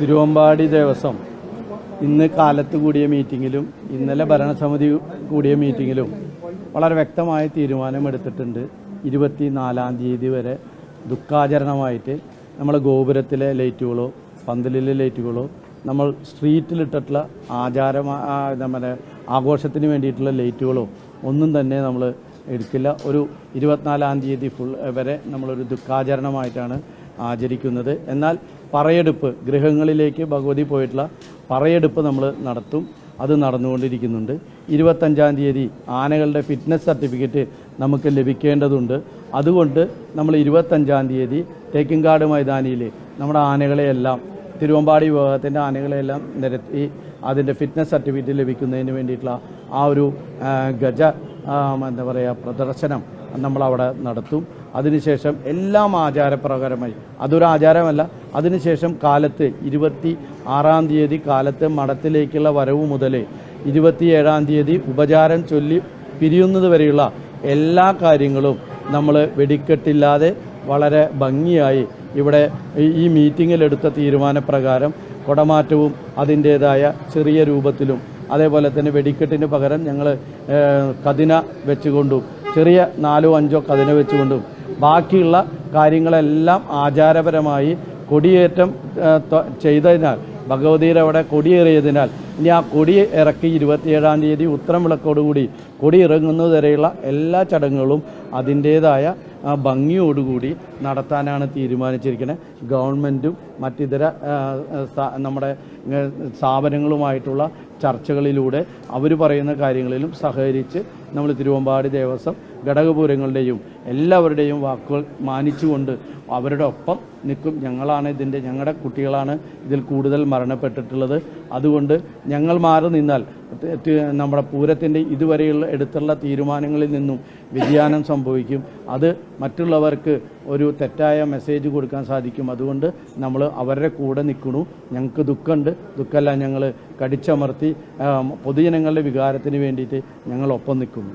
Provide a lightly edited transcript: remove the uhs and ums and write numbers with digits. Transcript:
തിരുവമ്പാടി ദേവസ്വം ഇന്ന് കാലത്ത് കൂടിയ മീറ്റിങ്ങിലും ഇന്നലെ ഭരണസമിതി കൂടിയ മീറ്റിങ്ങിലും വളരെ വ്യക്തമായ തീരുമാനമെടുത്തിട്ടുണ്ട്. 24-ാം തീയതി വരെ ദുഃഖാചരണമായിട്ട് നമ്മൾ ഗോപുരത്തിലെ ലൈറ്റുകളോ പന്തലിലെ ലൈറ്റുകളോ നമ്മൾ സ്ട്രീറ്റിലിട്ടിട്ടുള്ള നമ്മുടെ ആഘോഷത്തിന് വേണ്ടിയിട്ടുള്ള ലൈറ്റുകളോ ഒന്നും തന്നെ നമ്മൾ എടുക്കില്ല. ഒരു 24-ാം തീയതി വരെ നമ്മളൊരു ദുഃഖാചരണമായിട്ടാണ് ആചരിക്കുന്നത്. എന്നാൽ പറയെടുപ്പ്, ഗൃഹങ്ങളിലേക്ക് ഭഗവതി പോയിട്ടുള്ള പറയെടുപ്പ് നമ്മൾ നടത്തും. അത് നടന്നുകൊണ്ടിരിക്കുന്നുണ്ട്. 25-ാം തീയതി ആനകളുടെ ഫിറ്റ്നസ് സർട്ടിഫിക്കറ്റ് നമുക്ക് ലഭിക്കേണ്ടതുണ്ട്. അതുകൊണ്ട് നമ്മൾ 25-ാം തീയതി തേക്കിൻകാട് മൈതാനിയിൽ നമ്മുടെ ആനകളെയെല്ലാം, തിരുവമ്പാടി വിഭാഗത്തിൻ്റെ ആനകളെയെല്ലാം നിരത്തി അതിൻ്റെ ഫിറ്റ്നസ് സർട്ടിഫിക്കറ്റ് ലഭിക്കുന്നതിന് വേണ്ടിയിട്ടുള്ള ആ ഒരു എന്താ പറയുക പ്രദർശനം നമ്മളവിടെ നടത്തും. അതിനുശേഷം എല്ലാം ആചാരപ്രകാരമായി, അതൊരു ആചാരമല്ല, അതിനുശേഷം കാലത്ത് 26-ാം തീയതി കാലത്ത് മഠത്തിലേക്കുള്ള വരവ് മുതൽ 27-ാം തീയതി ഉപചാരം ചൊല്ലി പിരിയുന്നത് വരെയുള്ള എല്ലാ കാര്യങ്ങളും നമ്മൾ വെടിക്കെട്ടില്ലാതെ വളരെ ഭംഗിയായി ഇവിടെ ഈ മീറ്റിങ്ങിലെടുത്ത തീരുമാനപ്രകാരം കുടമാറ്റവും അതിൻ്റേതായ ചെറിയ രൂപത്തിലും, അതേപോലെ തന്നെ വെടിക്കെട്ടിന് പകരം ഞങ്ങൾ കതിന വെച്ചുകൊണ്ടും ചെറിയ 4-5 കതിന വെച്ചുകൊണ്ടും ബാക്കിയുള്ള കാര്യങ്ങളെല്ലാം ആചാരപരമായി കൊടിയേറ്റം ചെയ്തതിനാൽ, ഭഗവതിയുടെ അവിടെ കൊടിയേറിയതിനാൽ ഇനി ആ കൊടി ഇറക്കി 27-ാം തീയതി ഉത്തരം വിളക്കോടുകൂടി കൊടി ഇറങ്ങുന്നത് വരെയുള്ള എല്ലാ ചടങ്ങുകളും അതിൻ്റേതായ ഭംഗിയോടുകൂടി നടത്താനാണ് തീരുമാനിച്ചിരിക്കുന്നത്. ഗവൺമെൻറ്റും മറ്റിതര നമ്മുടെ സ്ഥാപനങ്ങളുമായിട്ടുള്ള ചർച്ചകളിലൂടെ അവർ പറയുന്ന കാര്യങ്ങളിലും സഹകരിച്ച് നമ്മൾ തിരുവമ്പാടി ദേവസ്വം ഘടകപൂരങ്ങളുടെയും എല്ലാവരുടെയും വാക്കുകൾ മാനിച്ചുകൊണ്ട് അവരുടെ ഒപ്പം നിൽക്കും. ഞങ്ങളുടെ കുട്ടികളാണ് ഇതിൽ കൂടുതൽ മരണപ്പെട്ടിട്ടുള്ളത്. അതുകൊണ്ട് ഞങ്ങൾ മാറി നിന്നാൽ നമ്മുടെ പൂരത്തിൻ്റെ ഇതുവരെയുള്ള എടുത്തുള്ള തീരുമാനങ്ങളിൽ നിന്നും വ്യതിയാനം സംഭവിക്കും. അത് മറ്റുള്ളവർക്ക് ഒരു തെറ്റായ മെസ്സേജ് കൊടുക്കാൻ സാധിക്കും. അതുകൊണ്ട് നമ്മൾ അവരുടെ കൂടെ നിൽക്കണു. ഞങ്ങൾക്ക് ദുഃഖമുണ്ട്, ദുഃഖമല്ല, ഞങ്ങൾ കടിച്ചമർത്തി പൊതുജനങ്ങളുടെ വികാരത്തിന് വേണ്ടിയിട്ട് ഞങ്ങൾ ഒപ്പം നിൽക്കുന്നു.